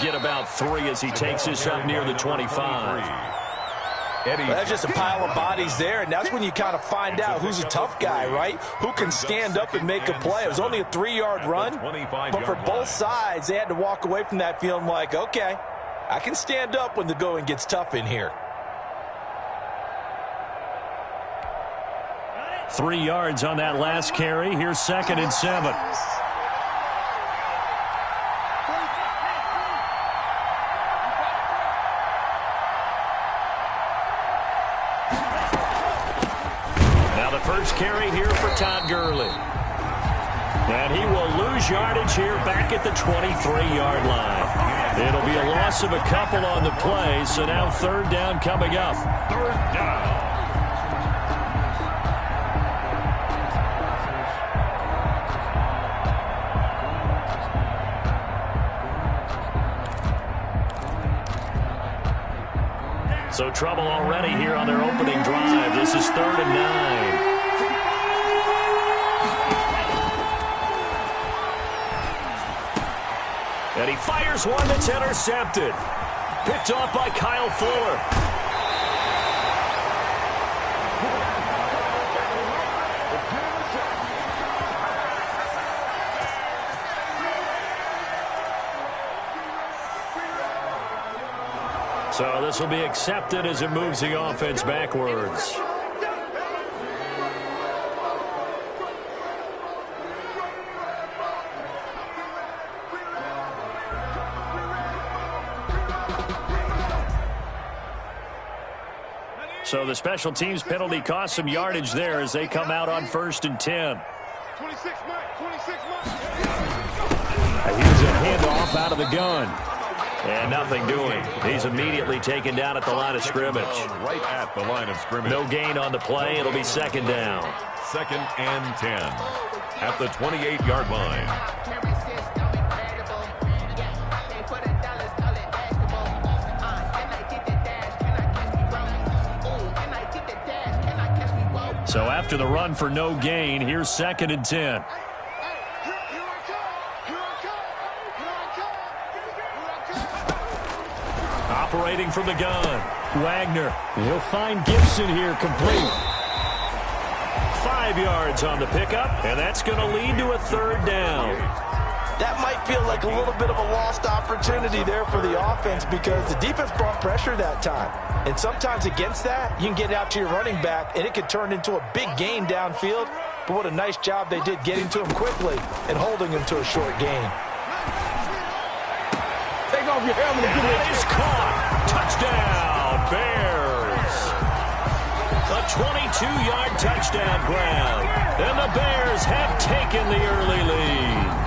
get about 3 as he takes this up near the 25. Well, that's just a pile of bodies there, and that's when you kind of find out who's a tough guy, right? Who can stand up and make a play. It was only a 3-yard run, but for both sides, they had to walk away from that feeling like, okay, I can stand up when the going gets tough in here. 3 yards on that last carry. Here's 2nd and 7. First carry here for Todd Gurley. And he will lose yardage here back at the 23-yard line. It'll be a loss of a couple on the play, so now 3rd down coming up. 3rd down. So trouble already here on their opening drive. This is 3rd and 9. And he fires one that's intercepted. Picked off by Kyle Fuller. So this will be accepted as it moves the offense backwards. So the special teams penalty cost some yardage there as they come out on 1st and 10. 26 minutes. Here's a handoff out of the gun. And nothing doing. He's immediately taken down at the line of scrimmage. Right at the line of scrimmage. No gain on the play. It'll be 2nd down. 2nd and 10 at the 28-yard line. So after the run for no gain, here's 2nd and 10. Operating from the gun. Wagner. He'll find Gibson here complete. 5 yards on the pickup, and that's going to lead to a 3rd down. That might feel like a little bit of a lost opportunity there for the offense because the defense brought pressure that time. And sometimes against that, you can get out to your running back, and it could turn into a big gain downfield. But what a nice job they did getting to him quickly and holding him to a short gain. Take off your helmet and That is caught. Touchdown, Bears. A 22-yard touchdown grab. And the Bears have taken the early lead.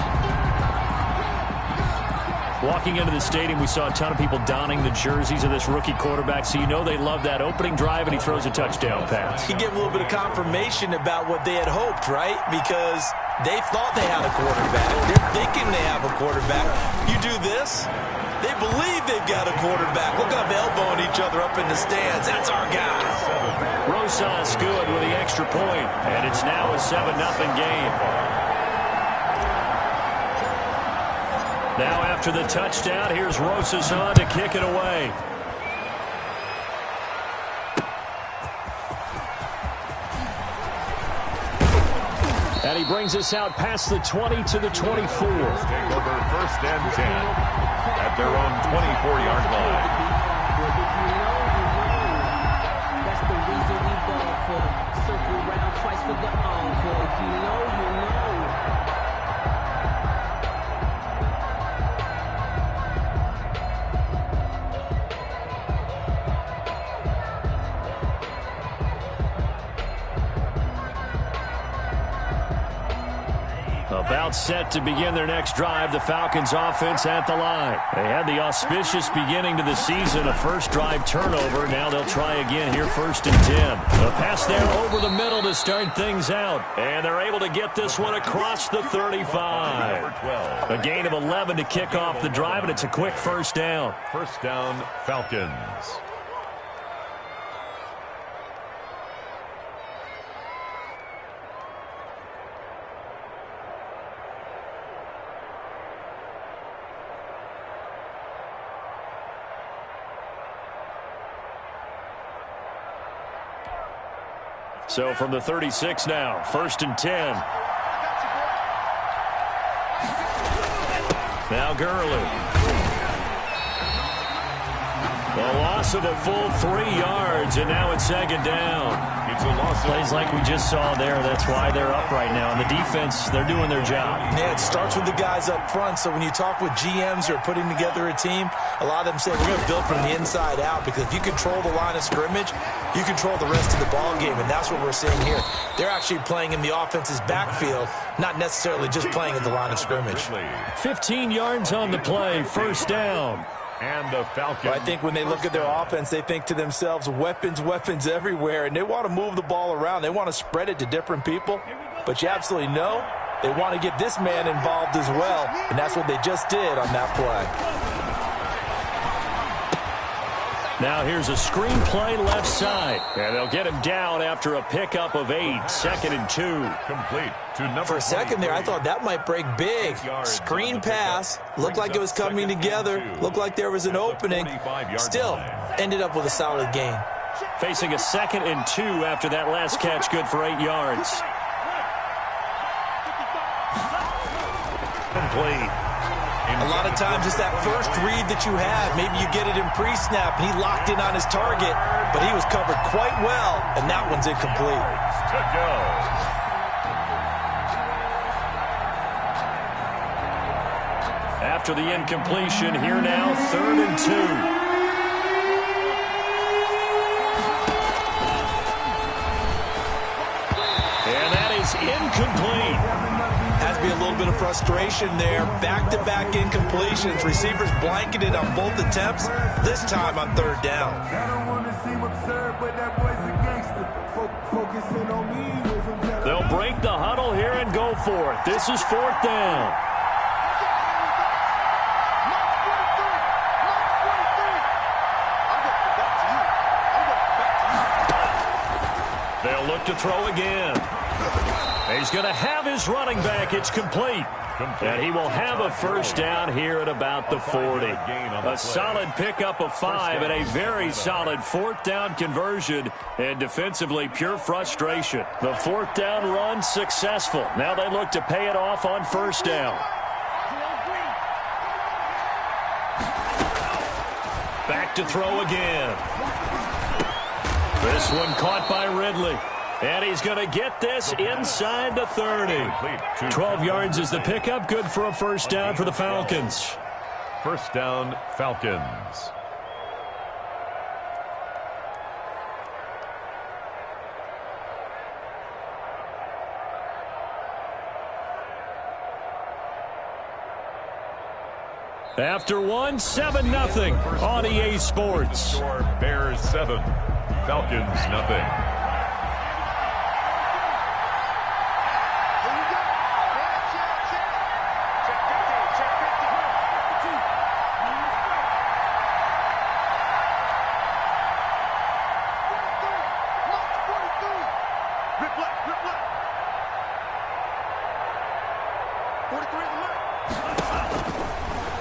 Walking into the stadium, we saw a ton of people donning the jerseys of this rookie quarterback, so you know they love that opening drive, and he throws a touchdown pass. You get a little bit of confirmation about what they had hoped, right? Because they thought they had a quarterback. They're thinking they have a quarterback. You do this, they believe they've got a quarterback. Look up, elbowing each other up in the stands. That's our guy. Rosas good with the extra point, and it's now a 7-0 game. Now after the touchdown, here's Rosas on to kick it away. And he brings us out past the 20 to the 24. Take over 1st and 10 at their own 24-yard line. That's the reason we ball for. Circle round twice for the encore. If you know, you know. About set to begin their next drive, the Falcons offense at the line. They had the auspicious beginning to the season, a first drive turnover. Now they'll try again here 1st and 10. A pass there over the middle to start things out. And they're able to get this one across the 35. A gain of 11 to kick off the drive, and it's a quick 1st down. 1st down, Falcons. So from the 36 now, 1st and 10. Now Gurley. A loss of a full 3 yards, and now it's 2nd down. It's a loss. Plays like we just saw there. That's why they're up right now. And the defense, they're doing their job. Yeah, it starts with the guys up front. So when you talk with GMs who are putting together a team, a lot of them say we're going to build from the inside out, because if you control the line of scrimmage, you control the rest of the ball game, and that's what we're seeing here. They're actually playing in the offense's backfield, not necessarily just playing at the line of scrimmage. 15 yards on the play, 1st down. And the Falcons. But I think when they look at their offense, they think to themselves, weapons, weapons everywhere, and they want to move the ball around. They want to spread it to different people, but you absolutely know they want to get this man involved as well, and that's what they just did on that play. Now here's a screen play left side, and they'll get him down after a pickup of 8, 2nd and 2. Complete to number. For a second there, I thought that might break big. Screen pass, looked like it was coming together, looked like there was an opening. Still, ended up with a solid gain. Facing a 2nd and 2 after that last catch, good for 8 yards. Complete. A lot of times it's that first read that you have. Maybe you get it in pre-snap, and he locked in on his target, but he was covered quite well, and that one's incomplete. To go. After the incompletion, here now, 3rd and 2. And that is incomplete. Has to be a little bit of frustration there. Back-to-back incompletions. Receivers blanketed on both attempts, this time on 3rd down. They'll break the huddle here and go for it. This is 4th down. They'll look to throw again. He's going to have his running back. It's complete. And he will have a 1st down here at about the 40. A solid pickup of 5 and a very solid 4th down conversion. And defensively, pure frustration. The 4th down run successful. Now they look to pay it off on 1st down. Back to throw again. This one caught by Ridley. And he's going to get this inside the 30. 12 yards is the pickup. Good for a 1st down for the Falcons. 1st down, Falcons. After 1, 7-0 on EA Sports. Bears 7, Falcons nothing.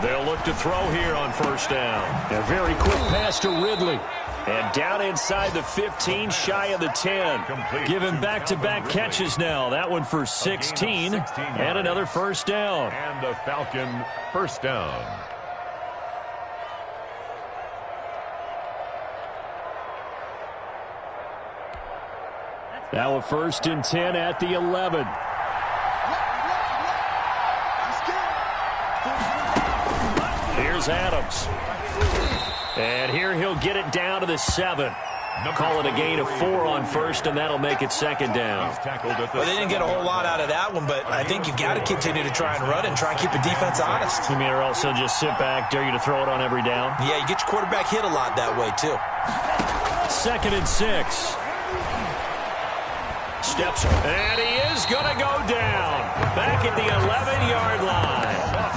They'll look to throw here on 1st down. A very quick pass to Ridley. And down inside the 15, shy of the 10. Given back-to-back catches now. That one for 16. And another 1st down. And the Falcon 1st down. Now a 1st and 10 at the 11. Here's Adams. And here he'll get it down to the 7. Call it a gain of 4 on 1st, and that'll make it 2nd down. Well, they didn't get a whole lot out of that one, but I think you've got to continue to try and run and try and keep the defense honest. You mean, or also just sit back, dare you to throw it on every down? Yeah, you get your quarterback hit a lot that way, too. 2nd and 6. Steps, and he is going to go down. Back at the 11-yard line.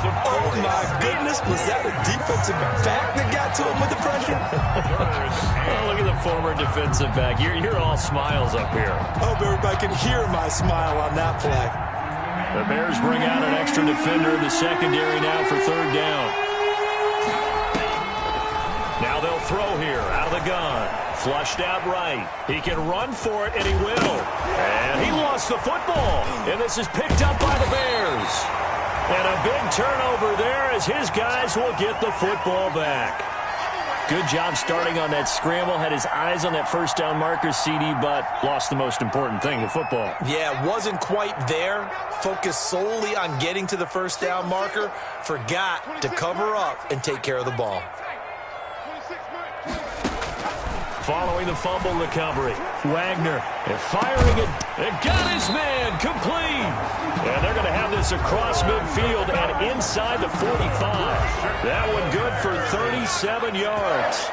Oh, my goodness. Was that a defensive back that got to him with the pressure? Oh, look at the former defensive back. You're all smiles up here. I hope everybody can hear my smile on that play. The Bears bring out an extra defender in the secondary now for 3rd down. Now they'll throw here out of the gun. Flushed out right. He can run for it, and he will. And he lost the football. And this is picked up by the Bears. And a big turnover there as his guys will get the football back. Good job starting on that scramble. Had his eyes on that first down marker, CD, but lost the most important thing, the football. Yeah, wasn't quite there. Focused solely on getting to the first down marker. Forgot to cover up and take care of the ball. Following the fumble recovery, Wagner and firing it. And got his man complete. And they're going to have this across midfield and inside the 45. That one good for 37 yards.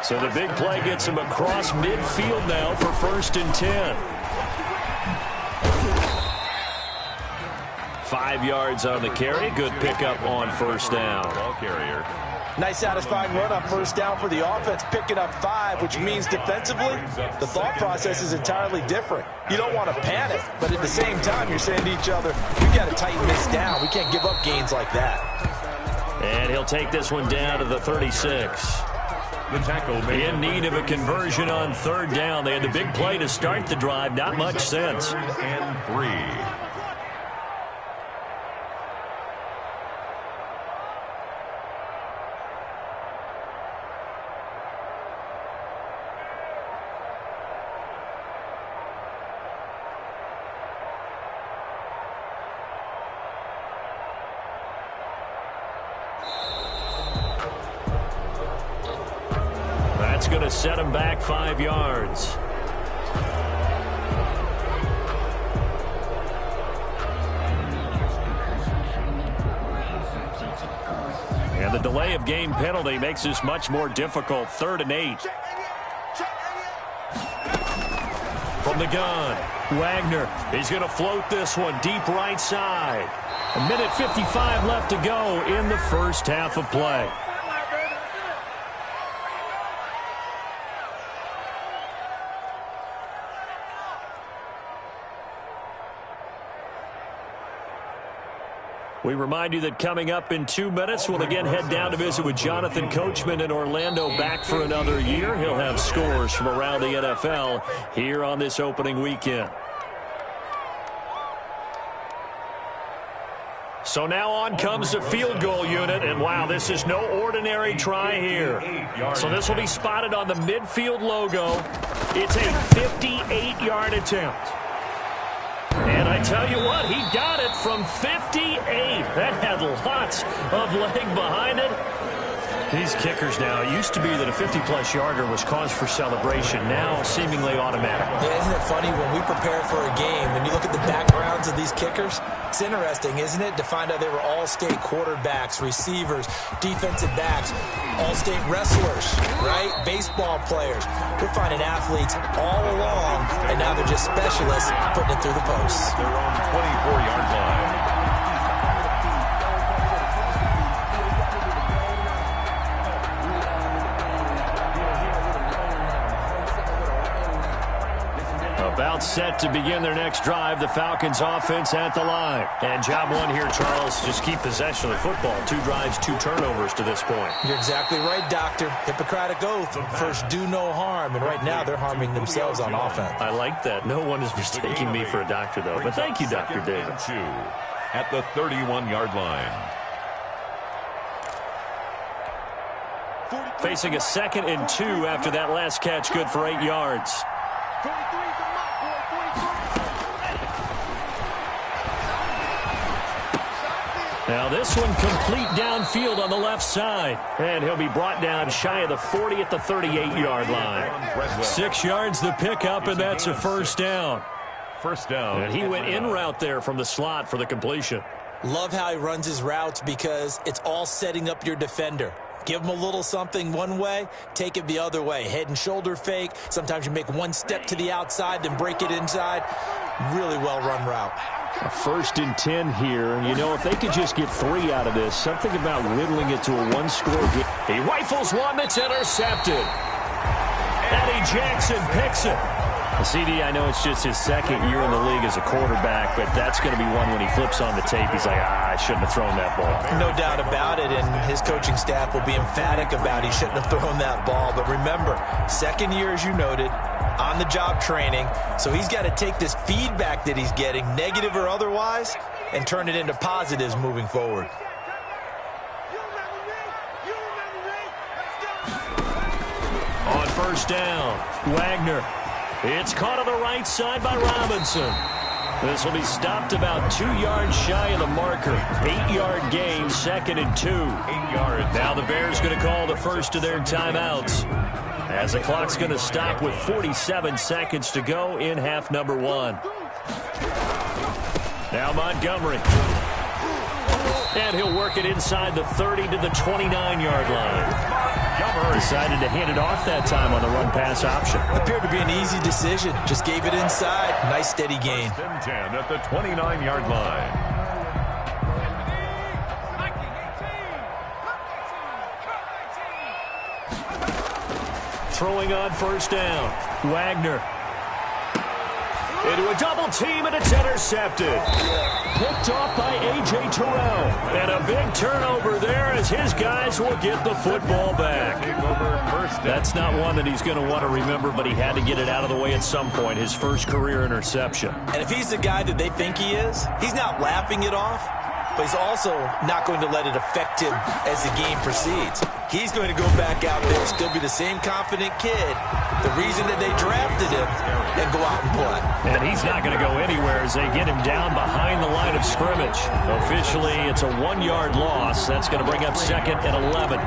So the big play gets him across midfield now for 1st and 10. 5 yards on the carry. Good pickup on 1st down. Ball carrier. Nice satisfying run on 1st down for the offense, picking up 5, which means defensively, the thought process is entirely different. You don't want to panic, but at the same time, you're saying to each other, we got to tighten this down. We can't give up gains like that. And he'll take this one down to the 36. The tackle made in need of a conversion on 3rd down. They had the big play to start the drive. Not much sense. 3rd and 3. That's going to set him back 5 yards. And the delay of game penalty makes this much more difficult. 3rd and 8. From the gun, Wagner. He's going to float this one deep right side. 1:55 left to go in the first half of play. We remind you that coming up in 2 minutes, we'll again head down to visit with Jonathan Coachman in Orlando, back for another year. He'll have scores from around the NFL here on this opening weekend. So now on comes the field goal unit, and wow, this is no ordinary try here. So this will be spotted on the midfield logo. It's a 58-yard attempt. And I tell you what, he got it from 58. That had lots of leg behind it. These kickers now, it used to be that a 50-plus yarder was cause for celebration. Now seemingly automatic. Yeah, isn't it funny when we prepare for a game, when you look at the backgrounds of these kickers, it's interesting, isn't it, to find out they were all-state quarterbacks, receivers, defensive backs, all-state wrestlers, right? Baseball players. We're finding athletes all along, and now they're just specialists putting it through the posts. Their own 24-yard line. About set to begin their next drive, the Falcons offense at the line. And job one here, Charles, just keep possession of the football. 2 drives, 2 turnovers to this point. You're exactly right, Doctor. Hippocratic oath. First, do no harm. And right now, they're harming themselves on offense. I like that. No one is mistaking me for a doctor, though. But thank you, Dr. David. At the 31-yard line. Facing a 2nd and 2 after that last catch, good for 8 yards. Now this one complete downfield on the left side. And he'll be brought down shy of the 40 at the 38-yard line. 6 yards the pickup, and that's a first down. First down. And he went in route there from the slot for the completion. Love how he runs his routes because it's all setting up your defender. Give him a little something one way, take it the other way. Head and shoulder fake. Sometimes you make one step to the outside, then break it inside. Really well-run route. A 1st and 10 here. And, you know, if they could just get 3 out of this, something about whittling it to a 1-score game. He rifles one that's intercepted. Eddie Jackson picks it. CD, I know it's just his second year in the league as a quarterback, but that's going to be one when he flips on the tape. He's like, I shouldn't have thrown that ball. No doubt about it, and his coaching staff will be emphatic about he shouldn't have thrown that ball. But remember, second year, as you noted, on-the-job training, so he's got to take this feedback that he's getting, negative or otherwise, and turn it into positives moving forward. On first down, Wagner. It's caught on the right side by Robinson. This will be stopped about 2 yards shy of the marker. 8-yard gain, 2nd and 2. 8 yards. Now the Bears going to call the first of their timeouts, as the clock's going to stop with 47 seconds to go in half number 1. Now Montgomery. And he'll work it inside the 30 to the 29-yard line. Decided to hand it off that time on the run-pass option. Appeared to be an easy decision. Just gave it inside. Nice steady gain. 10 at the 29-yard line. Throwing on first down. Wagner. Into a double team, and it's intercepted. Picked off by A.J. Terrell. And a big turnover there as his guys will get the football back. That's not one that he's going to want to remember, but he had to get it out of the way at some point. His first career interception. And if he's the guy that they think he is, he's not laughing it off, but he's also not going to let it affect him as the game proceeds. He's going to go back out there, still be the same confident kid, the reason that they drafted him, and go out and play. And he's not going to go anywhere as they get him down behind the line of scrimmage. Officially, it's a 1-yard loss. That's going to bring up 2nd and 11.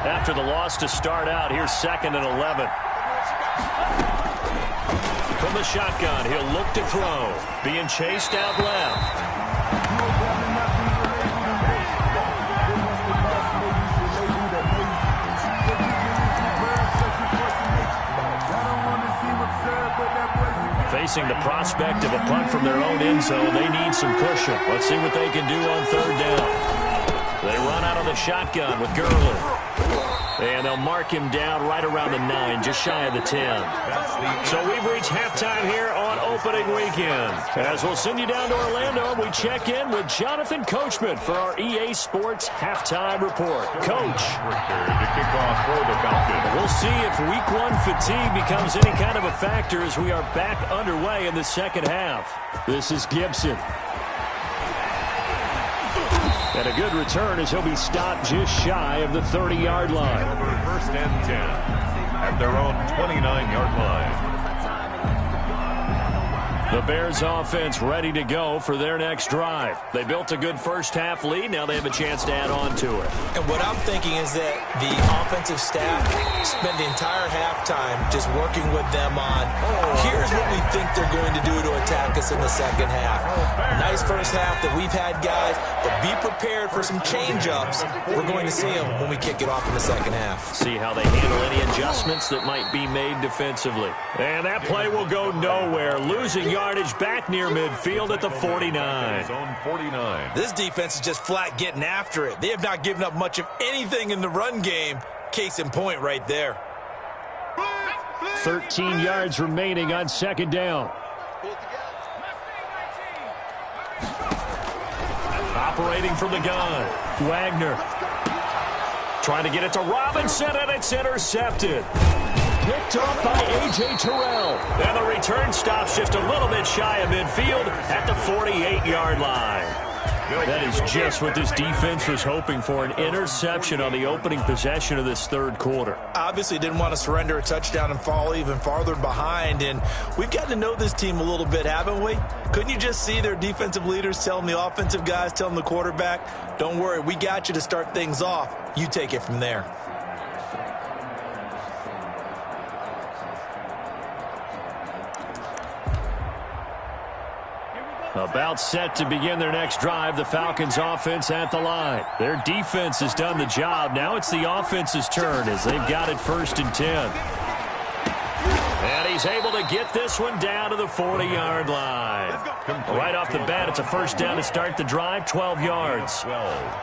After the loss to start out, here's 2nd and 11. From the shotgun, he'll look to throw. Being chased out left. Facing the prospect of a punt from their own end zone, they need some cushion. Let's see what they can do on 3rd down. They run out of the shotgun with Gurley. And they'll mark him down right around the 9, just shy of the 10. So we've reached halftime here on opening weekend. As we'll send you down to Orlando, we check in with Jonathan Coachman for our EA Sports Halftime Report. Coach. To kick off for the Falcons. We'll see if Week 1 fatigue becomes any kind of a factor as we are back underway in the second half. This is Gibson. And a good return as he'll be stopped just shy of the 30-yard line. Over 1st and 10 at their own 29-yard line. The Bears offense ready to go for their next drive. They built a good first-half lead. Now they have a chance to add on to it. And what I'm thinking is that the offensive staff spent the entire halftime just working with them on, here's what we think they're going to do to attack us in the second half. Nice first half that we've had, guys, but be prepared for some change-ups. We're going to see them when we kick it off in the second half. See how they handle any adjustments that might be made defensively. And that play will go nowhere. Losing yardage back near midfield at the 49. Zone 49. This defense is just flat getting after it. They have not given up much of anything in the run game. Case in point right there. 13 yards remaining on 2nd down. Operating from the gun, Wagner. Trying to get it to Robinson, and it's intercepted. Picked off by A.J. Terrell. And the return stops just a little bit shy of midfield at the 48-yard line. That is just what this defense was hoping for, an interception on the opening possession of this 3rd quarter. Obviously didn't want to surrender a touchdown and fall even farther behind, and we've gotten to know this team a little bit, haven't we? Couldn't you just see their defensive leaders telling the offensive guys, telling the quarterback, don't worry, we got you to start things off. You take it from there. About set to begin their next drive, the Falcons offense at the line. Their defense has done the job. Now it's the offense's turn as they've got it 1st and 10. And he's able to get this one down to the 40-yard line. Right off the bat, it's a 1st down to start the drive, 12 yards. 12.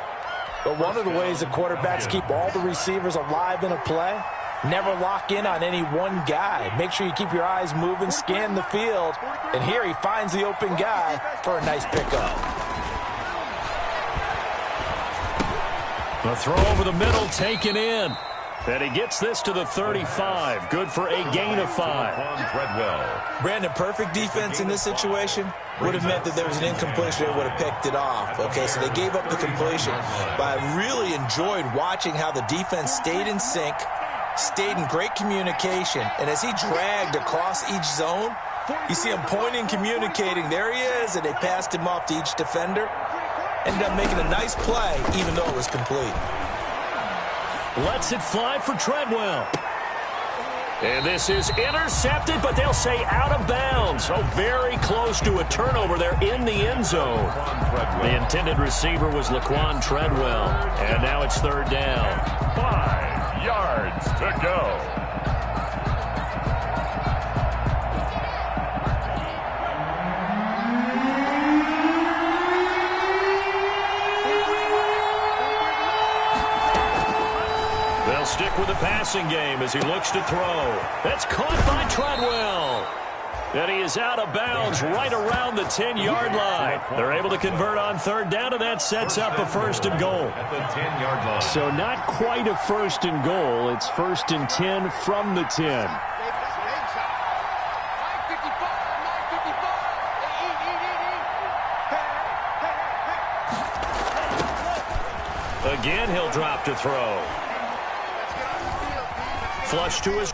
But one of the ways the quarterbacks keep all the receivers alive in a play Never lock in on any one guy. Make sure you keep your eyes moving, scan the field. And here he finds the open guy for a nice pickup. The throw over the middle taken in. And he gets this to the 35. Good for a gain of 5. Brandon, perfect defense in this situation would have meant that there was an incompletion that would have picked it off. Okay, so they gave up the completion. But I really enjoyed watching how the defense stayed in sync, stayed in great communication. And as he dragged across each zone, you see him pointing, communicating. There he is, and they passed him off to each defender. Ended up making a nice play, even though it was complete. Lets it fly for Treadwell. And this is intercepted, but they'll say out of bounds. So very close to a turnover there in the end zone. The intended receiver was wk1 Treadwell. And now it's third down. 5 yards to go. They'll stick with the passing game as he looks to throw. That's caught by Treadwell. And he is out of bounds right around the 10-yard line. They're able to convert on third down, and that sets up a first and goal. At the 10-yard line. So not quite a first and goal. It's first and 10 from the 10. Again, he'll drop to throw. Flush to his...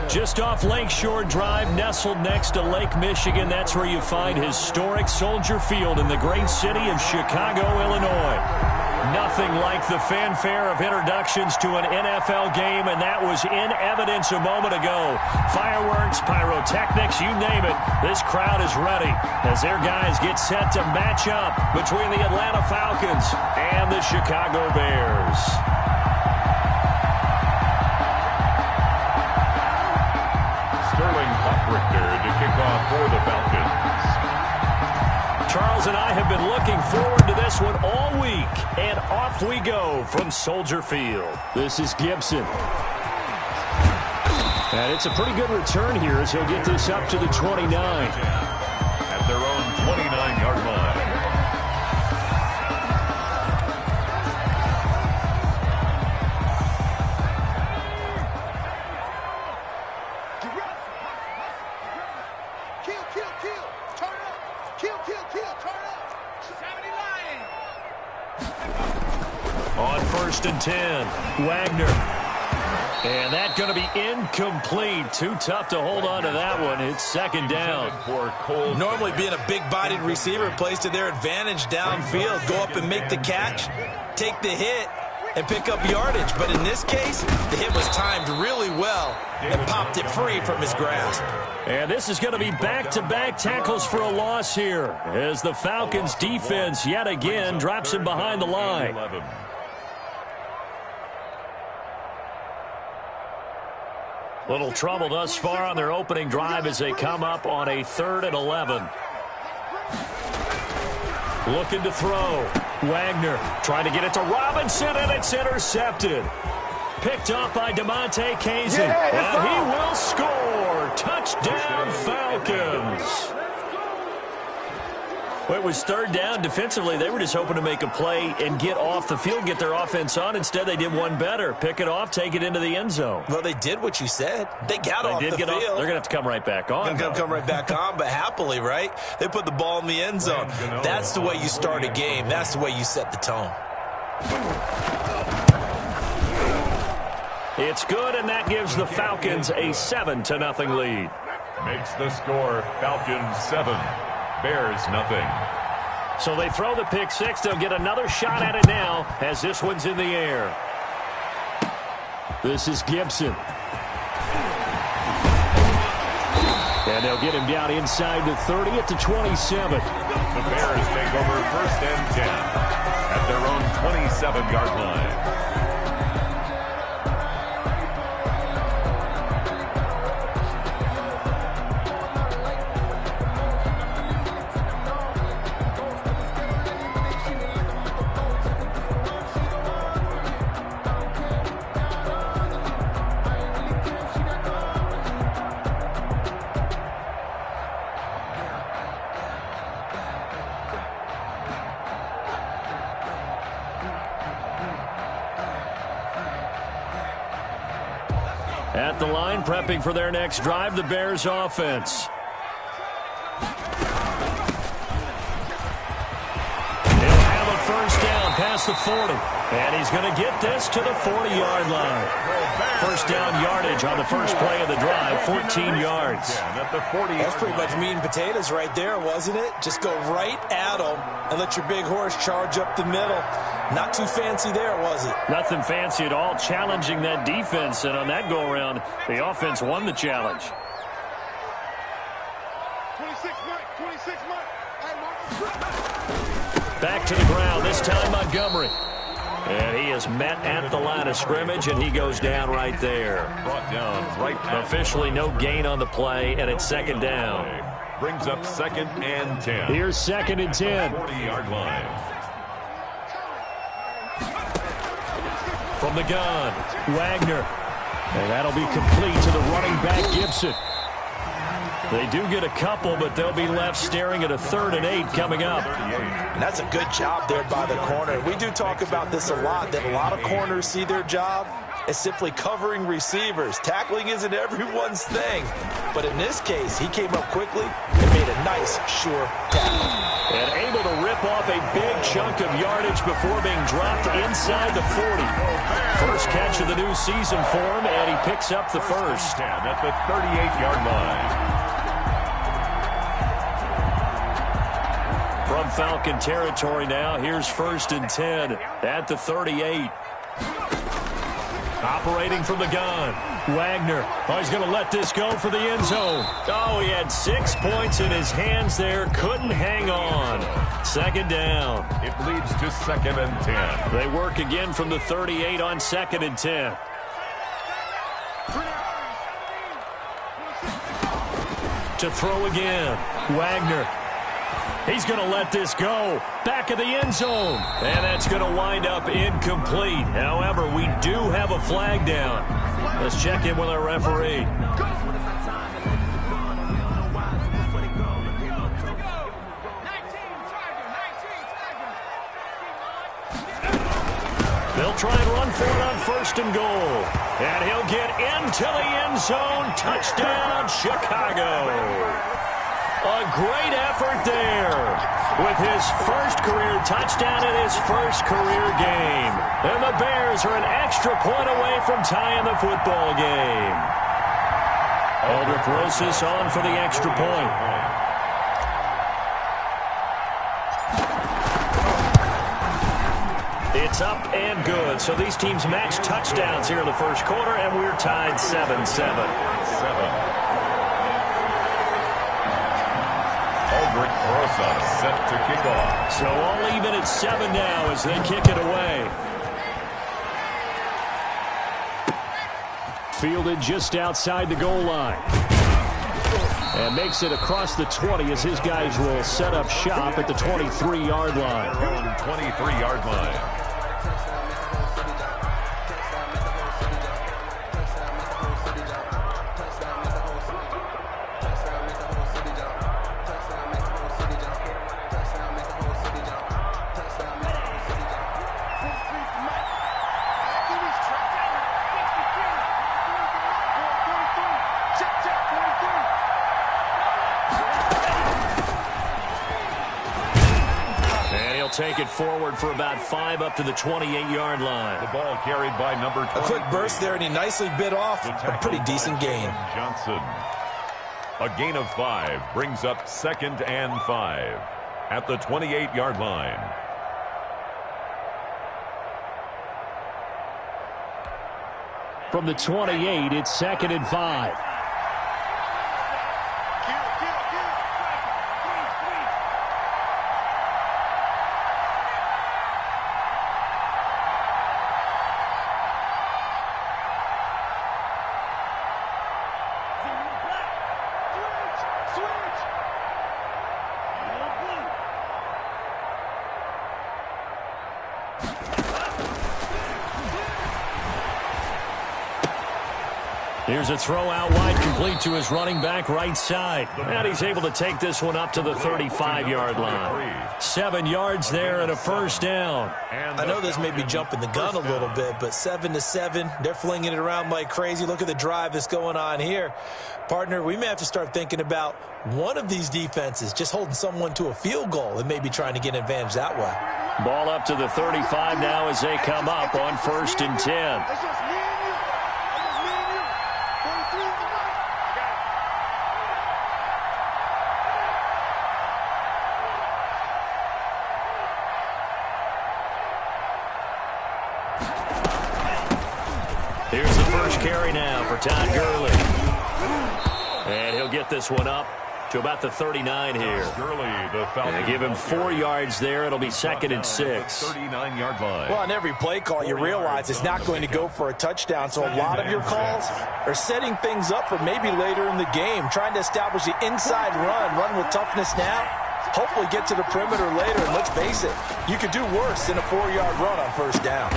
Just off Lakeshore Drive, nestled next to Lake Michigan. That's where you find historic Soldier Field in the great city of Chicago, Illinois. Nothing like the fanfare of introductions to an NFL game, and that was in evidence a moment ago. Fireworks, pyrotechnics, you name it. This crowd is ready as their guys get set to match up between the Atlanta Falcons and the Chicago Bears. Sterling Hoffrichter to kick off for the Falcons. Charles and I have been looking forward to this one all week, and off we go from Soldier Field. This is Gibson. And it's a pretty good return here as he'll get this up to the 29. At their own 29-yard line. On 1st and 10, Wagner. And that's going to be incomplete. Too tough to hold on to that one. It's second down. Normally being a big-bodied receiver plays to their advantage downfield. Go up and make the catch, take the hit, and pick up yardage. But in this case, the hit was timed really well and popped it free from his grasp. And this is going to be back-to-back tackles for a loss here as the Falcons defense yet again drops him behind the line. Little trouble thus far on their opening drive as they come up on a 3rd and 11. Looking to throw. Wagner trying to get it to Robinson, and it's intercepted. Picked up by DeMonte Kazin. And he will score. Touchdown, Falcons. Well, it was 3rd down. Defensively, they were just hoping to make a play and get off the field, get their offense on. Instead, they did one better. Pick it off, take it into the end zone. Well, they did what you said. They got off the field. They're going to have to come right back on. They're going to come right back on, but happily, right? They put the ball in the end zone. That's the way you start a game. That's the way you set the tone. It's good, and that gives the Falcons a 7-0 lead. Makes the score Falcons 7. Bears nothing. So they throw the pick six. They'll get another shot at it now as this one's in the air. This is Gibson. And they'll get him down inside the 30 at the 27. The Bears take over 1st and 10 at their own 27-yard line. At the line, prepping for their next drive, the Bears offense. He'll have a 1st down past the 40. And he's going to get this to the 40-yard line. 1st down yardage on the first play of the drive, 14 yards. That's pretty much meat and potatoes right there, wasn't it? Just go right at them and let your big horse charge up the middle. Not too fancy there, was it? Nothing fancy at all, challenging that defense. And on that go-around, the offense won the challenge. 26 Mike. Back to the ground, this time Montgomery. And he is met at the line of scrimmage, and he goes down right there. Brought down right. Officially no gain on the play, and it's 2nd down. Brings up 2nd and 10. Here's 2nd and 10. 40-yard line. From the gun, Wagner. And that'll be complete to the running back, Gibson. They do get a couple, but they'll be left staring at a 3rd and 8 coming up. And that's a good job there by the corner. We do talk about this a lot, that a lot of corners see their job as simply covering receivers. Tackling isn't everyone's thing. But in this case, he came up quickly and made a nice, sure tackle. And able to rip off a big chunk of yardage before being dropped inside the 40. First catch of the new season for him, and he picks up the first. At the 38-yard line. From Falcon territory now. Here's 1st and 10 at the 38. Operating from the gun. Wagner. Oh, he's going to let this go for the end zone. Oh, he had 6 points in his hands there. Couldn't hang on. 2nd down. It leads to 2nd and 10. They work again from the 38 on 2nd and 10. To throw again. Wagner. He's going to let this go. Back of the end zone. And that's going to wind up incomplete. However, we do have a flag down. Let's check in with our referee. They'll try and run for it on 1st and goal. And he'll get into the end zone. Touchdown, Chicago. A great effort there with his first career touchdown in his first career game. And the Bears are an extra point away from tying the football game. Aldrich Rosas on for the extra point. It's up and good. So these teams match touchdowns here in the first quarter, and we're tied 7-7. Aldrich Rosas set to kick off. So all even at 7 now as they kick it away. Fielded just outside the goal line. And makes it across the 20 as his guys will set up shop at the 23-yard line. Their own 23-yard line. Take it forward for about 5 up to the 28-yard line. The ball carried by number 20. A quick burst there, and he nicely bit off a pretty decent gain. Johnson. A gain of 5 brings up 2nd and 5 at the 28-yard line. From the 28, it's 2nd and 5. Here's a throw out wide, complete to his running back right side. And he's able to take this one up to the 35-yard line. 7 yards there and a 1st down. I know this may be jumping the gun a little bit, but 7-7, they're flinging it around like crazy. Look at the drive that's going on here. Partner, we may have to start thinking about one of these defenses just holding someone to a field goal and maybe trying to get an advantage that way. Ball up to the 35 now as they come up on 1st and 10. Here's the first carry now for Todd Gurley. And he'll get this one up to about the 39 here. And give him 4 yards there. It'll be 2nd and 6. 39-yard line. Well, on every play call, you realize it's not going to go for a touchdown. So a lot of your calls are setting things up for maybe later in the game, trying to establish the inside run with toughness now. Hopefully get to the perimeter later, and let's face it, you could do worse than a 4-yard run on 1st down.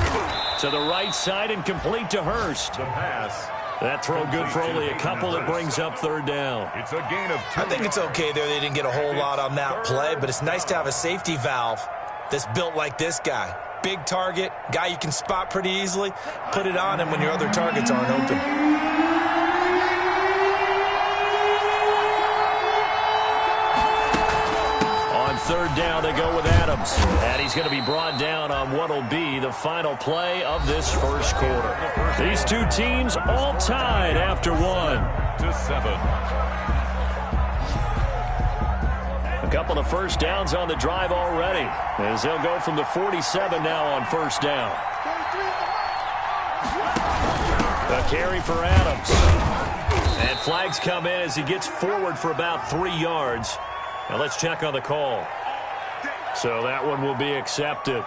To the right side and complete to Hurst. The pass. That throw good for only a couple. That brings up 3rd down. It's a gain of 2. I think it's okay there. They didn't get a whole lot on that play, but it's nice to have a safety valve that's built like this guy. Big target, guy you can spot pretty easily. Put it on him when your other targets aren't open. On 3rd down, they go with Adams. And he's going to be brought down on what will be the final play of this first quarter. These two teams all tied after 1. 7. Couple of first downs on the drive already, as they'll go from the 47 now on first down. A carry for Adams. And flags come in as he gets forward for about 3 yards. Now let's check on the call. So that one will be accepted.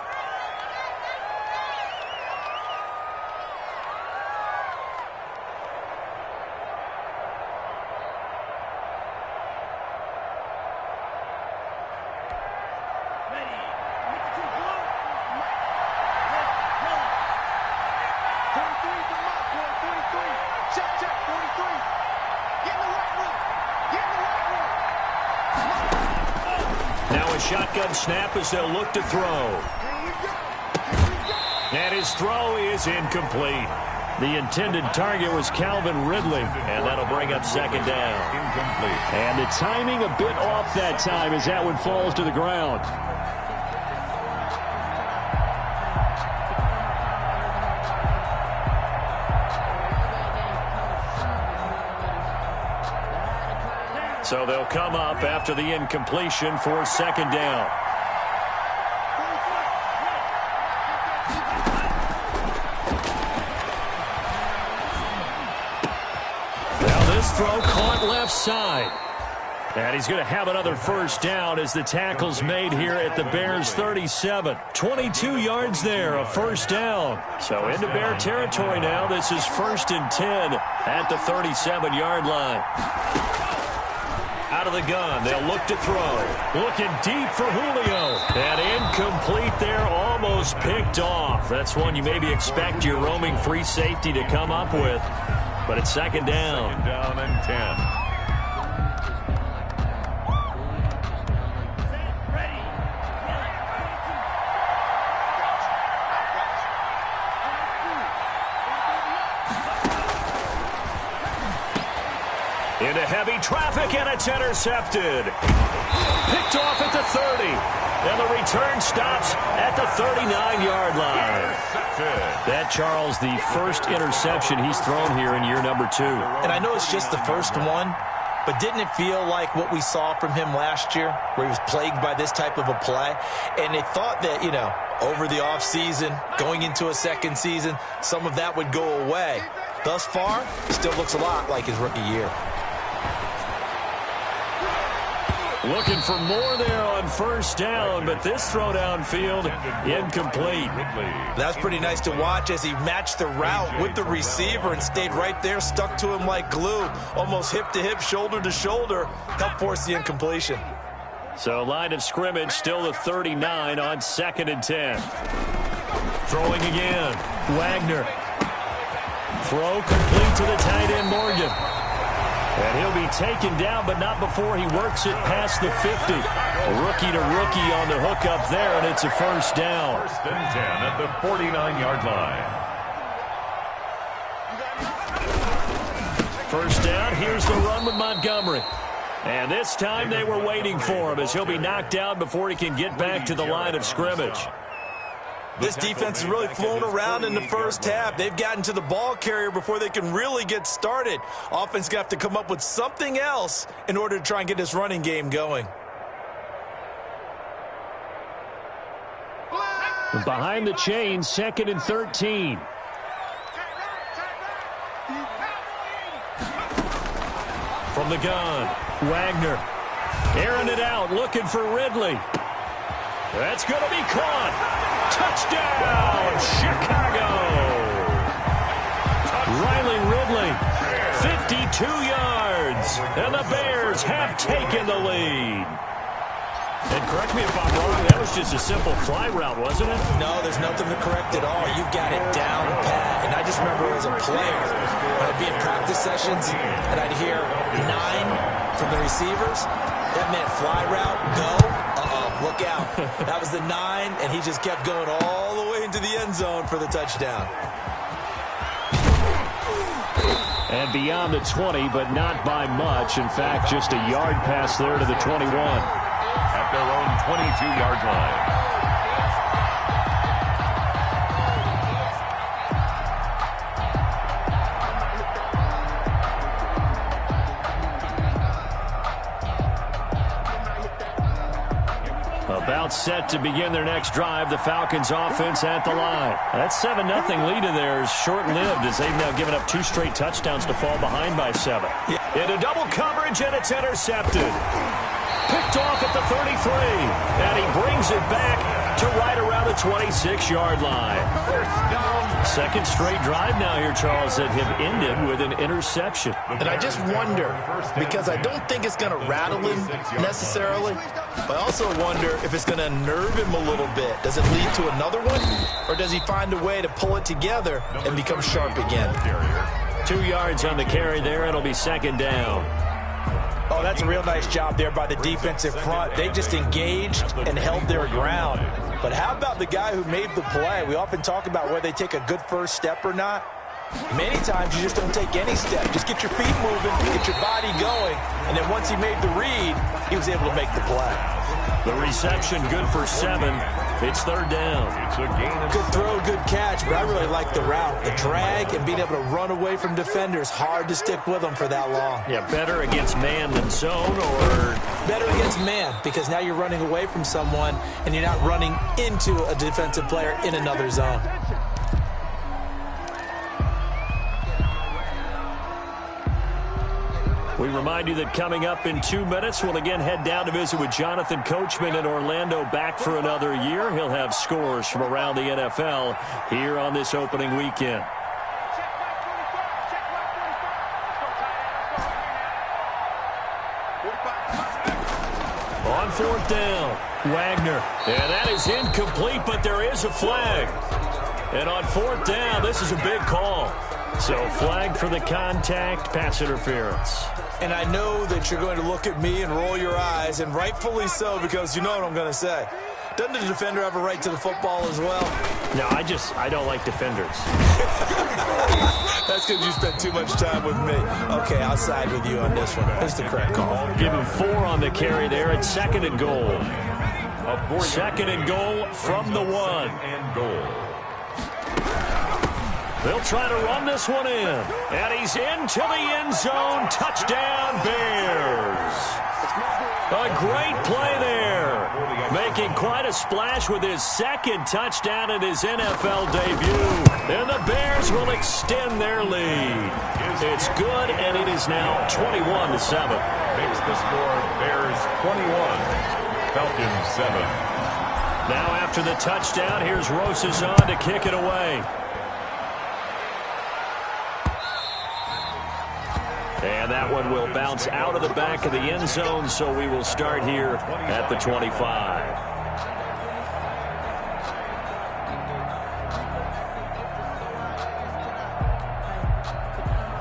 Shotgun snap as they'll look to throw. And his throw is incomplete. The intended target was Calvin Ridley, and that'll bring up second down. Incomplete. And the timing a bit off that time as that one falls to the ground. So they'll come up after the incompletion for second down. Now this throw caught left side. And he's going to have another first down as the tackle's made here at the Bears' 37. 22 yards there, a first down. So into Bear territory now. This is 1st and 10 at the 37-yard line. Out of the gun, they'll look to throw. Looking deep for Julio. And incomplete there, almost picked off. That's one you maybe expect your roaming free safety to come up with. But it's second down. Second down and 10. Into heavy traffic, and it's intercepted. Picked off at the 30. And the return stops at the 39-yard line. That, Charles, the first interception he's thrown here in year number 2. And I know it's just the first one, but didn't it feel like what we saw from him last year, where he was plagued by this type of a play? And they thought that, you know, over the offseason, going into a second season, some of that would go away. Thus far, still looks a lot like his rookie year. Looking for more there on first down, but this throw downfield incomplete. That's pretty nice to watch as he matched the route with the receiver and stayed right there, stuck to him like glue, almost hip to hip, shoulder to shoulder, helped force the incompletion. So line of scrimmage still the 39 on 2nd and 10. Throwing again. Wagner. Throw complete to the tight end Morgan. And he'll be taken down, but not before he works it past the 50. Rookie to rookie on the hook up there, and it's a first down. 1st and 10 at the 49-yard line. First down, here's the run with Montgomery. And this time they were waiting for him as he'll be knocked down before he can get back to the line of scrimmage. This defense has really flown around in the first half. They've gotten to the ball carrier before they can really get started. Offense going to have to come up with something else in order to try and get this running game going. Behind the chains, 2nd and 13. From the gun, Wagner. Airing it out, looking for Ridley. That's going to be caught. Touchdown, Chicago! Riley Ridley, 52 yards, and the Bears have taken the lead. And correct me if I'm wrong, that was just a simple fly route, wasn't it? No, there's nothing to correct at all. You've got it down pat. And I just remember as a player, when I'd be in practice sessions, and I'd hear 9 from the receivers, that meant fly route, go. Look out. That was the 9, and he just kept going all the way into the end zone for the touchdown. And beyond the 20, but not by much. In fact, just a yard pass there to the 21. At their own 22-yard line. About set to begin their next drive, the Falcons offense at the line. That 7-0 lead of theirs short-lived as they've now given up 2 straight touchdowns to fall behind by 7. Into double coverage, and it's intercepted. Picked off at the 33, and he brings it back to right around the 26-yard line. Second straight drive now here, Charles, that have ended with an interception. And I just wonder, because I don't think it's going to rattle him necessarily, but I also wonder if it's going to unnerve him a little bit. Does it lead to another one, or does he find a way to pull it together and become sharp again? 2 yards on the carry there. It'll be second down. Oh, that's a real nice job there by the defensive front. They just engaged and held their ground. But how about the guy who made the play? We often talk about whether they take a good first step or not. Many times you just don't take any step. Just get your feet moving, get your body going, and then once he made the read, he was able to make the play. The reception good for 7. It's third down. It's a gain of Good throw, good catch, but I really like the route. The drag and being able to run away from defenders, hard to stick with them for that long. Yeah, better against man than zone, or Better against man, because now you're running away from someone and you're not running into a defensive player in another zone. we remind you that coming up in 2 minutes, we'll again head down to visit with Jonathan Coachman in Orlando, back for another year. He'll have scores from around the NFL here on this opening weekend. On fourth down, Wagner. And that is incomplete, but there is a flag. And on fourth down, this is a big call. So flag for the contact, pass interference. And I know that you're going to look at me and roll your eyes, and rightfully so, because you know what I'm going to say. Doesn't the defender have a right to the football as well? No, I don't like defenders. That's because you spent too much time with me. Okay, I'll side with you on this one. That's the correct call. Give him 4 on the carry there at second and goal. Second and goal from the 1. and goal. They'll try to run this one in. And he's into the end zone. Touchdown, Bears. A great play there. Making quite a splash with his second touchdown in his NFL debut. And the Bears will extend their lead. It's good, and it is now 21-7. Makes the score Bears 21, Falcons 7. Now after the touchdown, here's Rosas on to kick it away. And that one will bounce out of the back of the end zone, so we will start here at the 25.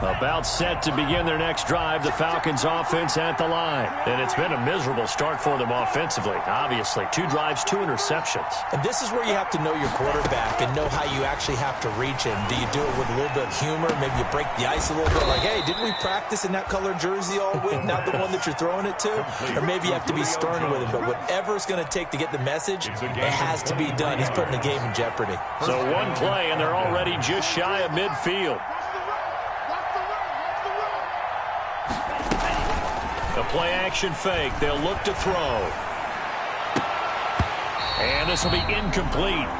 About set to begin their next drive, the Falcons offense at the line. And it's been a miserable start for them offensively, obviously. 2 drives, 2 interceptions. And this is where you have to know your quarterback and know how you actually have to reach him. Do you do it with a little bit of humor? Maybe you break the ice a little bit, like, hey, didn't we practice in that colored jersey all week, not the one that you're throwing it to? Or maybe you have to be stern with him. But whatever it's going to take to get the message, it has to be done. He's putting the game in jeopardy. So one play, and they're already just shy of midfield. A play-action fake. They'll look to throw. And this will be incomplete.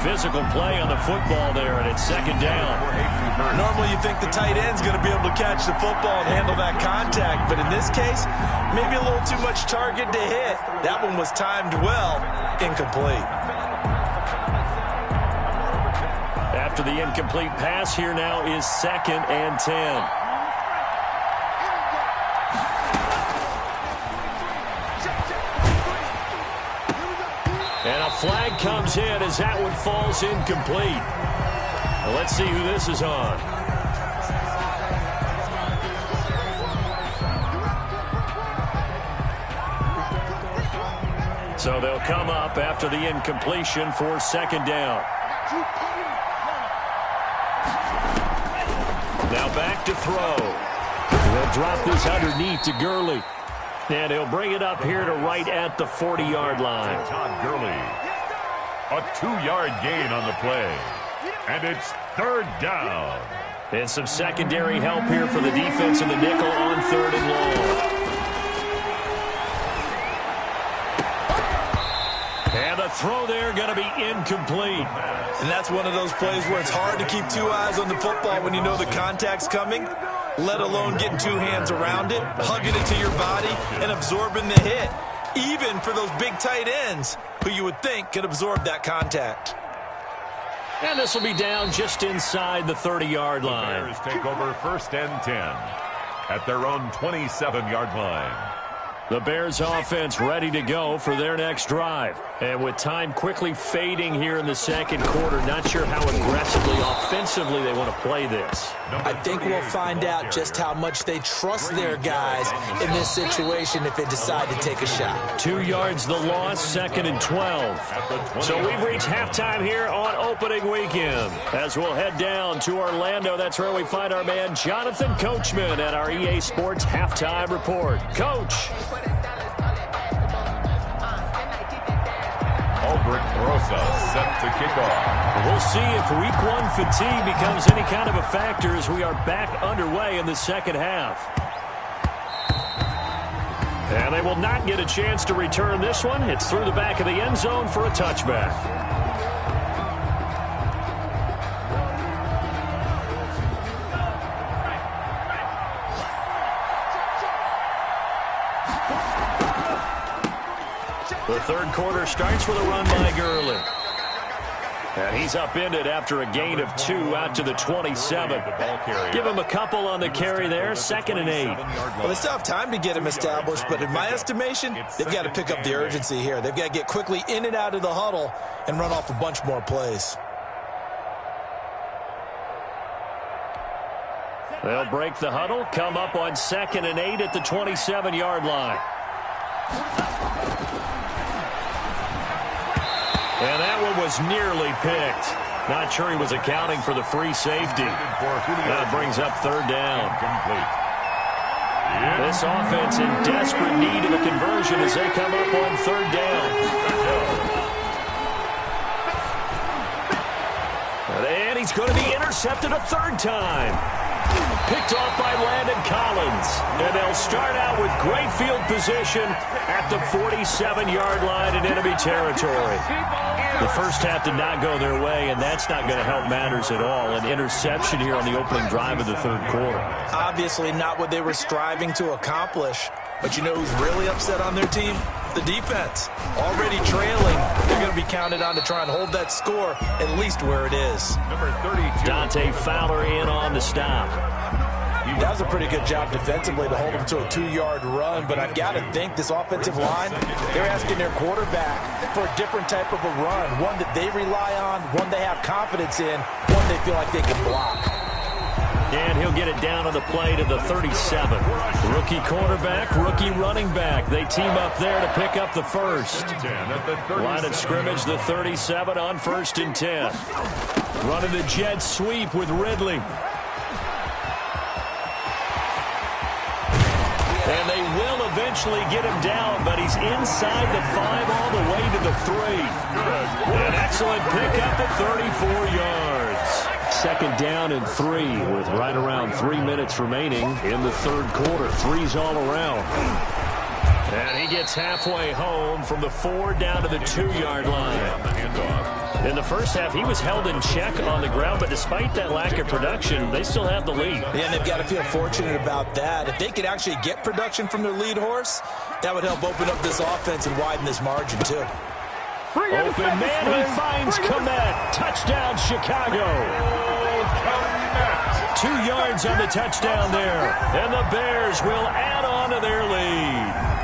Physical play on the football there, and it's second down. Normally you think the tight end's going to be able to catch the football and handle that contact, but in this case, maybe a little too much target to hit. That one was timed well. Incomplete. After the incomplete pass, here now is second and 10. And a flag comes in as that one falls incomplete. Well, let's see who this is on. So they'll come up after the incompletion for second down. Now back to throw. They'll drop this underneath to Gurley. And he'll bring it up here to right at the 40-yard line. Todd Gurley. A 2-yard gain on the play. And it's third down. And some secondary help here for the defense in the nickel on third and long. throw there going to be incomplete. And that's one of those plays where it's hard to keep two eyes on the football when you know the contact's coming, let alone getting two hands around it, hugging it to your body, and absorbing the hit, even for those big tight ends who you would think could absorb that contact. And this will be down just inside the 30-yard line. The Bears take over 1st and 10 at their own 27-yard line. The Bears offense ready to go for their next drive. And with time quickly fading here in the second quarter, not sure how aggressively, offensively they want to play this. I think we'll find out just how much they trust their guys in this situation if they decide to take a shot. 2 yards the loss, 2nd and 12. So we've reached halftime here on opening weekend. As we'll head down to Orlando, that's where we find our man Jonathan Coachman at our EA Sports Halftime Report. Coach. Rosa set to kick off. We'll see if week 1 fatigue becomes any kind of a factor as we are back underway in the second half. And they will not get a chance to return this one. It's through the back of the end zone for a touchback. The third quarter starts with a run by Gurley. And he's upended after a gain of 2 out to the 27. Give him a couple on the carry there, 2nd and 8. Well, they still have time to get him established, but in my estimation, they've got to pick up the urgency here. They've got to get quickly in and out of the huddle and run off a bunch more plays. They'll break the huddle, come up on 2nd and 8 at the 27-yard line. And that one was nearly picked. Not sure he was accounting for the free safety. That brings up 3rd down. This offense in desperate need of a conversion as they come up on 3rd down. And he's going to be intercepted a 3rd time. Picked off by Landon Collins. And they'll start out with great field position at the 47-yard line in enemy territory. The first half did not go their way, and that's not going to help matters at all. An interception here on the opening drive of the third quarter. Obviously not what they were striving to accomplish. But you know who's really upset on their team? The defense. Already trailing. They're going to be counted on to try and hold that score at least where it is. Number 32. Dante Fowler in on the stop. That was a pretty good job defensively to hold them to a 2-yard run, but I've got to think this offensive line, they're asking their quarterback for a different type of a run, one that they rely on, one they have confidence in, one they feel like they can block. And he'll get it down on the play to the 37. Rookie quarterback, rookie running back. They team up there to pick up the first. Line of scrimmage, the 37 on 1st and 10. Running the jet sweep with Ridley. And they will eventually get him down, but he's inside the 5 all the way to the 3. An excellent pickup at 34 yards. 2nd down and 3 with right around 3 minutes remaining in the third quarter. 3's all around. And he gets halfway home from the 4 down to the 2-yard line. In the first half, he was held in check on the ground, but despite that lack of production, they still have the lead. Yeah, and they've got to feel fortunate about that. If they could actually get production from their lead horse, that would help open up this offense and widen this margin, too. Open man, he finds Komet. Touchdown, Chicago. 2 yards on the touchdown there. And the Bears will add on to their lead.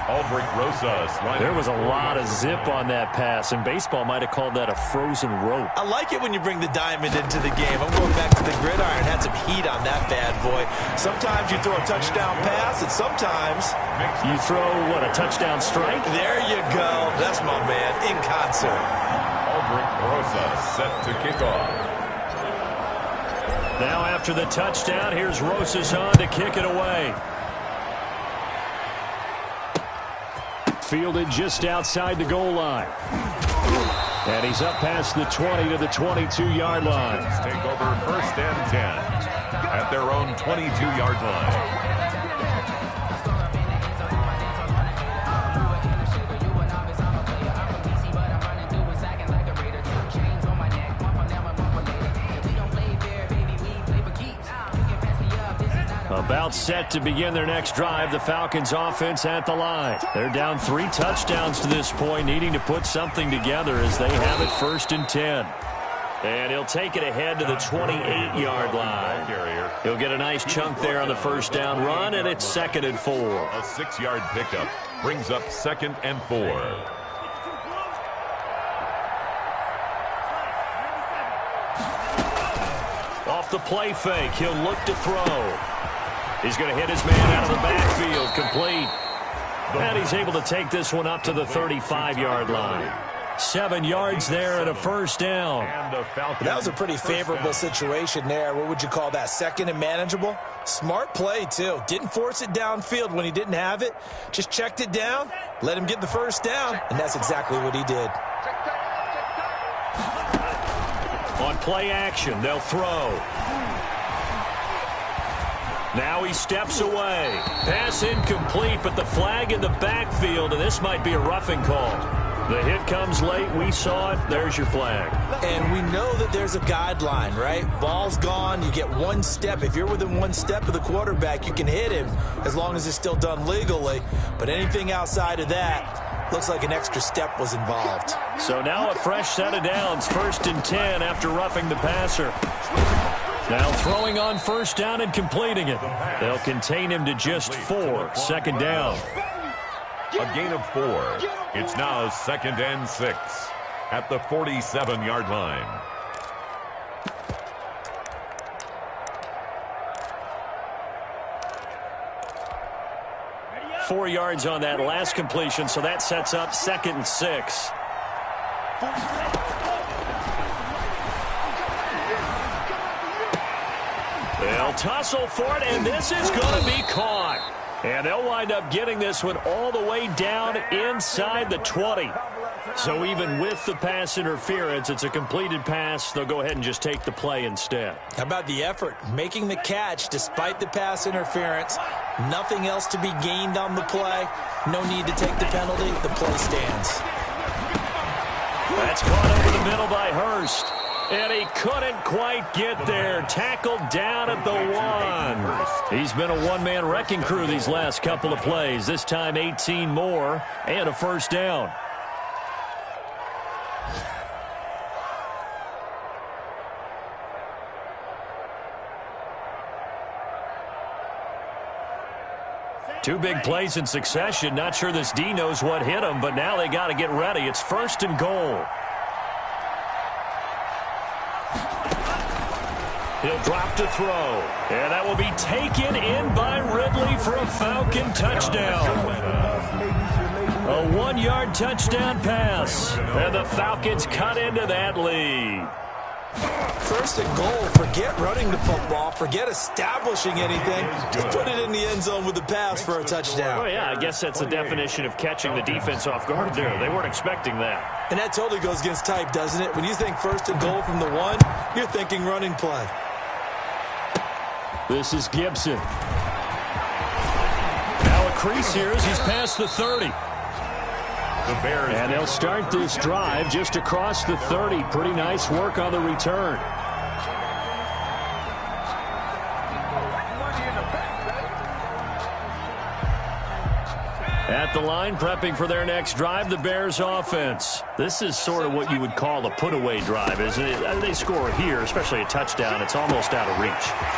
Aldrich Rosas. There was a lot of zip on that pass, and baseball might have called that a frozen rope. I like it when you bring the diamond into the game. I'm going back to the gridiron. Had some heat on that bad boy. Sometimes you throw a touchdown pass, and sometimes you throw, what, a touchdown strike? There you go. That's my man, in concert. Aldrich Rosas set to kick off. Now after the touchdown, here's Rosas on to kick it away. Fielded just outside the goal line. And he's up past the 20 to the 22-yard line. Take over 1st and 10 at their own 22-yard line. set to begin their next drive. The Falcons offense at the line. They're down 3 touchdowns to this point, needing to put something together as they have it 1st and 10. And he'll take it ahead to the 28-yard line. He'll get a nice chunk there on the 1st down run, and it's 2nd and 4. A 6-yard pickup brings up 2nd and 4. Off the play fake, he'll look to throw. He's going to hit his man out of the backfield, complete. And he's able to take this one up to the 35-yard line. 7 yards there and a 1st down. That was a pretty favorable situation there. What would you call that? 2nd and manageable? Smart play, too. Didn't force it downfield when he didn't have it. Just checked it down, let him get the 1st down, and that's exactly what he did. On play action, they'll throw. Now he steps away. Pass incomplete, but the flag in the backfield, and this might be a roughing call. The hit comes late. We saw it. There's your flag. And we know that there's a guideline, right? Ball's gone. You get 1 step. If you're within 1 step of the quarterback, you can hit him as long as it's still done legally. But anything outside of that, looks like an extra step was involved. So now a fresh set of downs. 1st and 10 after roughing the passer. Now throwing on 1st down and completing it. They'll contain him to just 4. 2nd down. A gain of 4. It's now 2nd and 6 at the 47-yard line. Four yards on that last completion, so that sets up 2nd and 6. They'll tussle for it, and this is going to be caught. And they'll wind up getting this one all the way down inside the 20. So even with the pass interference, it's a completed pass. They'll go ahead and just take the play instead. How about the effort? Making the catch despite the pass interference. Nothing else to be gained on the play. No need to take the penalty. The play stands. That's caught over the middle by Hurst. And he couldn't quite get there. Tackled down at the 1. He's been a one-man wrecking crew these last couple of plays. This time 18 more and a 1st down. Two big plays in succession. Not sure this D knows what hit him, but now they got to get ready. It's 1st and goal. He'll drop to throw. And that will be taken in by Ridley for a Falcon touchdown. A 1-yard touchdown pass. And the Falcons cut into that lead. 1st and goal. Forget running the football. Forget establishing anything. Just put it in the end zone with the pass for a touchdown. Well, yeah, I guess that's the definition of catching the defense off guard there. They weren't expecting that. And that totally goes against type, doesn't it? When you think 1st and goal from the 1, you're thinking running play. This is Gibson. Now a crease here as he's past the 30. And they'll start this drive just across the 30. Pretty nice work on the return. At the line, prepping for their next drive, the Bears offense. This is sort of what you would call a put-away drive, isn't it? They score here, especially a touchdown. It's almost out of reach.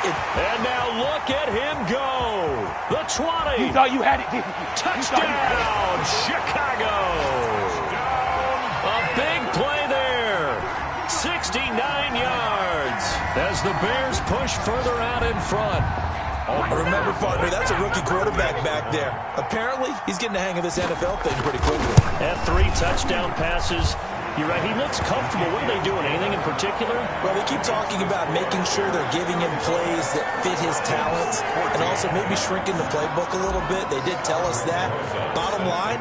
And now look at him go. The 20. You thought you had it, didn't you? Touchdown, Chicago. A big play there. 69 yards as the Bears push further out in front. Remember, partner, that's a rookie quarterback back there. Apparently, he's getting the hang of this NFL thing pretty quickly. Had 3 touchdown passes. You're right, he looks comfortable. What are they doing? Anything in particular? Well, they keep talking about making sure they're giving him plays that fit his talents and also maybe shrinking the playbook a little bit. They did tell us that. Bottom line,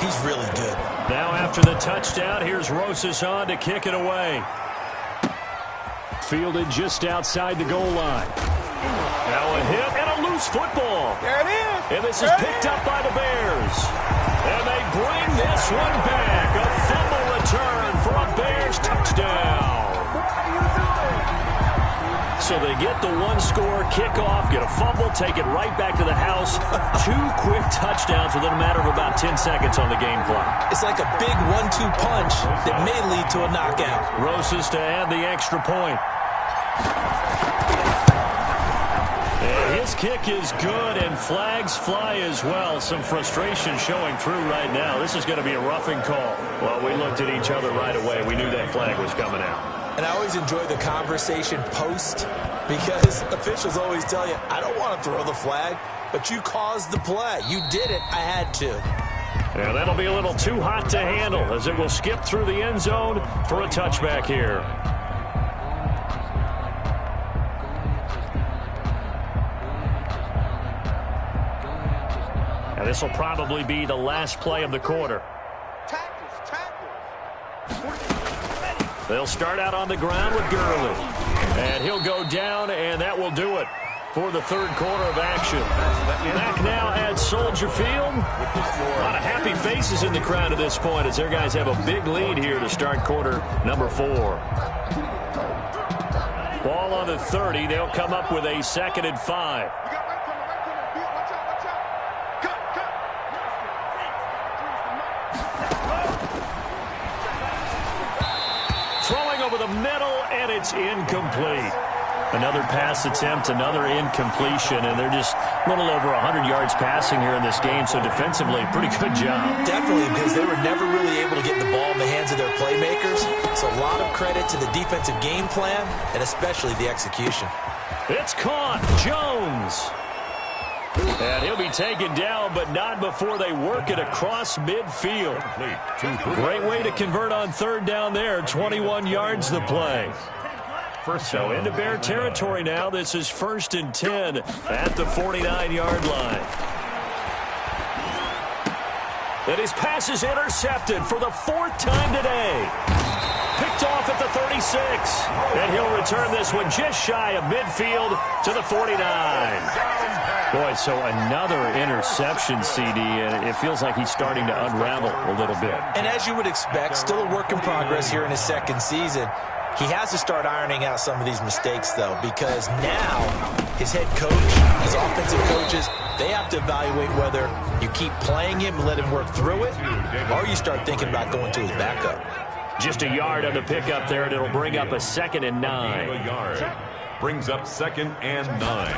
he's really good. Now after the touchdown, here's Rosas on to kick it away. Fielded just outside the goal line. Now a hit and a loose football. There it is. And this is picked up by the Bears. And they bring this one back. A fumble return for a Bears touchdown. So they get the one-score kickoff, get a fumble, take it right back to the house. 2 quick touchdowns within a matter of about 10 seconds on the game clock. It's like a big 1-2 punch that may lead to a knockout. Rosas to add the extra point. And his kick is good, and flags fly as well. Some frustration showing through right now. This is going to be a roughing call. Well, we looked at each other right away. We knew that flag was coming out. And I always enjoy the conversation post because officials always tell you, I don't want to throw the flag, but you caused the play. You did it. I had to. And that'll be a little too hot to handle as it will skip through the end zone for a touchback here. And this will probably be the last play of the quarter. They'll start out on the ground with Gurley. And he'll go down, and that will do it for the third quarter of action. Back now at Soldier Field. A lot of happy faces in the crowd at this point as their guys have a big lead here to start quarter number 4. Ball on the 30. They'll come up with a 2nd and 5. Throwing over the middle, and it's incomplete. Another pass attempt, another incompletion, and they're just a little over 100 yards passing here in this game, so defensively, pretty good job. Definitely, because they were never really able to get the ball in the hands of their playmakers, so a lot of credit to the defensive game plan, and especially the execution. It's caught. Jones. And he'll be taken down, but not before they work it across midfield. Great way to convert on third down there. 21 yards the play. So into Bear territory now. This is 1st and 10 at the 49-yard line. And his pass is intercepted for the 4th time today. Picked off at the 36. And he'll return this one just shy of midfield to the 49. Boy, so another interception, CD, and it feels like he's starting to unravel a little bit. And as you would expect, still a work in progress here in his 2nd season. He has to start ironing out some of these mistakes, though, because now his head coach, his offensive coaches, they have to evaluate whether you keep playing him and let him work through it, or you start thinking about going to his backup. Just a yard on the pickup there, and it'll bring up a 2nd and 9. A yard. Brings up 2nd and 9.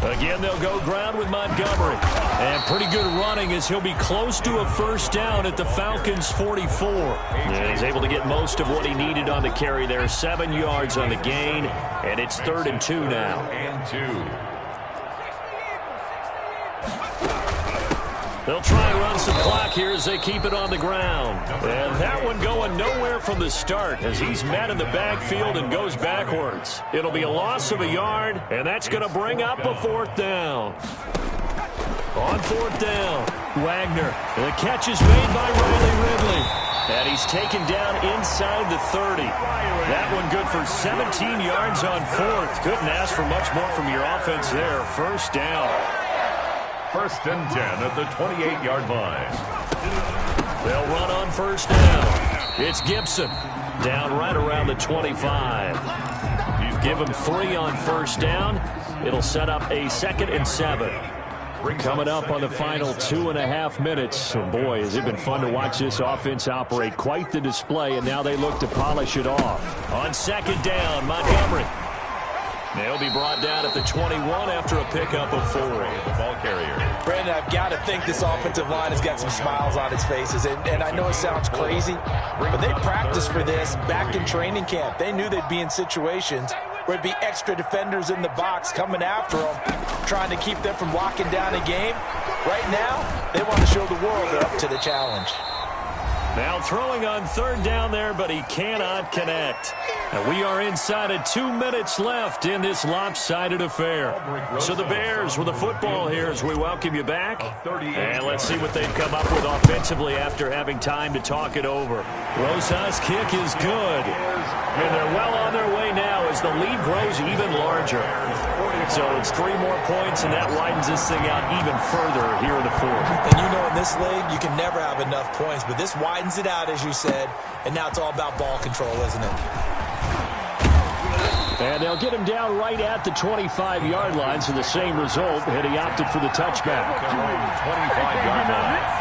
Again, they'll go ground with Montgomery. And pretty good running as he'll be close to a 1st down at the Falcons' 44. And he's able to get most of what he needed on the carry there. 7 yards on the gain, and it's 3rd and 2 now. And 2. They'll try and run some clock here as they keep it on the ground. And that one going nowhere from the start as he's met in the backfield and goes backwards. It'll be a loss of a yard, and that's going to bring up a 4th down. On 4th down, Wagner. The catch is made by Riley Ridley. And he's taken down inside the 30. That one good for 17 yards on 4th. Couldn't ask for much more from your offense there. 1st down. 1st and 10 at the 28-yard line. They'll run on 1st down. It's Gibson down right around the 25. You give him 3 on 1st down. It'll set up a 2nd and 7. Coming up on the final 2.5 minutes. Oh boy, has it been fun to watch this offense operate. Quite the display, and now they look to polish it off. On 2nd down, Montgomery. They'll be brought down at the 21 after a pickup of 4. The ball carrier. Brandon, I've got to think this offensive line has got some smiles on its faces. And I know it sounds crazy, but they practiced for this back in training camp. They knew they'd be in situations where it'd be extra defenders in the box coming after them, trying to keep them from locking down a game. Right now, they want to show the world they're up to the challenge. Now throwing on 3rd down there, but he cannot connect. And we are inside of 2 minutes left in this lopsided affair. So the Bears with the football here as we welcome you back. And let's see what they've come up with offensively after having time to talk it over. Rosas' kick is good. And they're well on their way now as the lead grows even larger. So it's 3 more points, and that widens this thing out even further here in the 4th. And you know in this league, you can never have enough points, but this widens it out, as you said, and now it's all about ball control, isn't it? And they'll get him down right at the 25-yard line, so the same result, and he opted for the touchback. 25-yard line.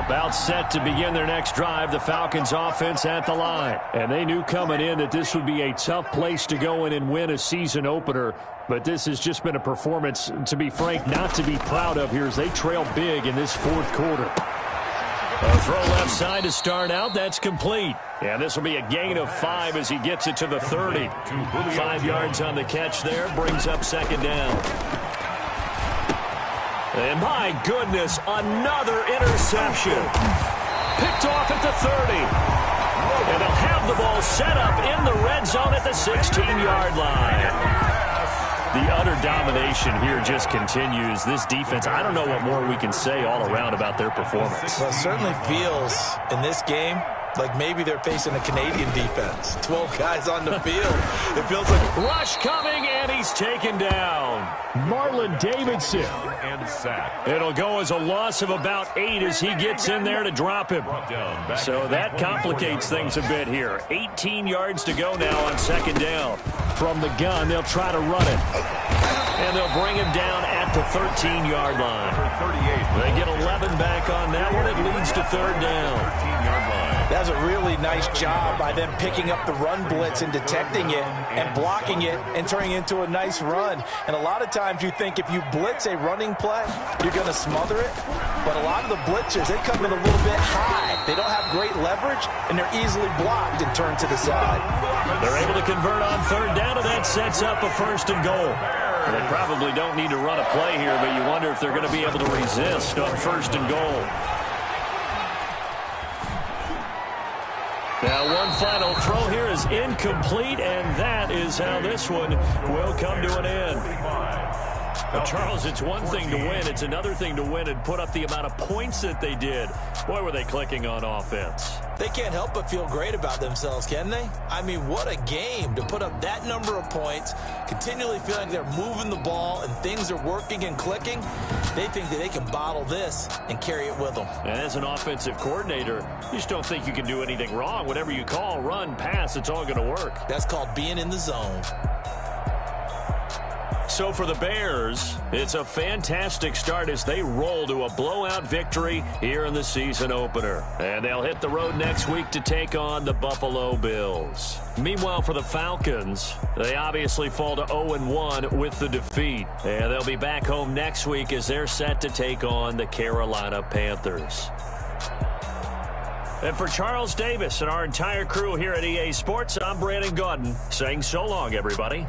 About set to begin their next drive, the Falcons offense at the line. And they knew coming in that this would be a tough place to go in and win a season opener. But this has just been a performance, to be frank, not to be proud of here as they trail big in this fourth quarter. A throw left side to start out. That's complete. And this will be a gain of 5 as he gets it to the 30. 5 yards on the catch there. Brings up second down. And my goodness, another interception. Picked off at the 30. And they'll have the ball set up in the red zone at the 16-yard line. The utter domination here just continues. This defense, I don't know what more we can say all around about their performance. Well, it certainly feels in this game like maybe they're facing a Canadian defense. 12 guys on the field. It feels like rush coming, and he's taken down. Marlon Davidson. And sack. It'll go as a loss of about 8 as he gets in there to drop him. So that complicates things a bit here. 18 yards to go now on second down. From the gun, they'll try to run it. And they'll bring him down at the 13-yard line. They get 11 back on that one. It leads to third down. 13-yard line. that's a really nice job by them picking up the run blitz and detecting it and blocking it and turning it into a nice run. And a lot of times you think if you blitz a running play, you're going to smother it. But a lot of the blitzers, they come in a little bit high. They don't have great leverage, and they're easily blocked and turned to the side. They're able to convert on third down, and that sets up a first and goal. They probably don't need to run a play here, but you wonder if they're going to be able to resist on first and goal. Now one final throw here is incomplete, and that is how this one will come to an end. Well, Charles, it's one thing to win. It's another thing to win and put up the amount of points that they did. Boy, were they clicking on offense. They can't help but feel great about themselves, can they? I mean, what a game to put up that number of points, continually feeling they're moving the ball and things are working and clicking. They think that they can bottle this and carry it with them. And as an offensive coordinator, you just don't think you can do anything wrong. Whatever you call, run, pass, it's all going to work. That's called being in the zone. So for the Bears, it's a fantastic start as they roll to a blowout victory here in the season opener. And they'll hit the road next week to take on the Buffalo Bills. Meanwhile, for the Falcons, they obviously fall to 0-1 with the defeat. And they'll be back home next week as they're set to take on the Carolina Panthers. And for Charles Davis and our entire crew here at EA Sports, I'm Brandon Gaudin saying so long, everybody.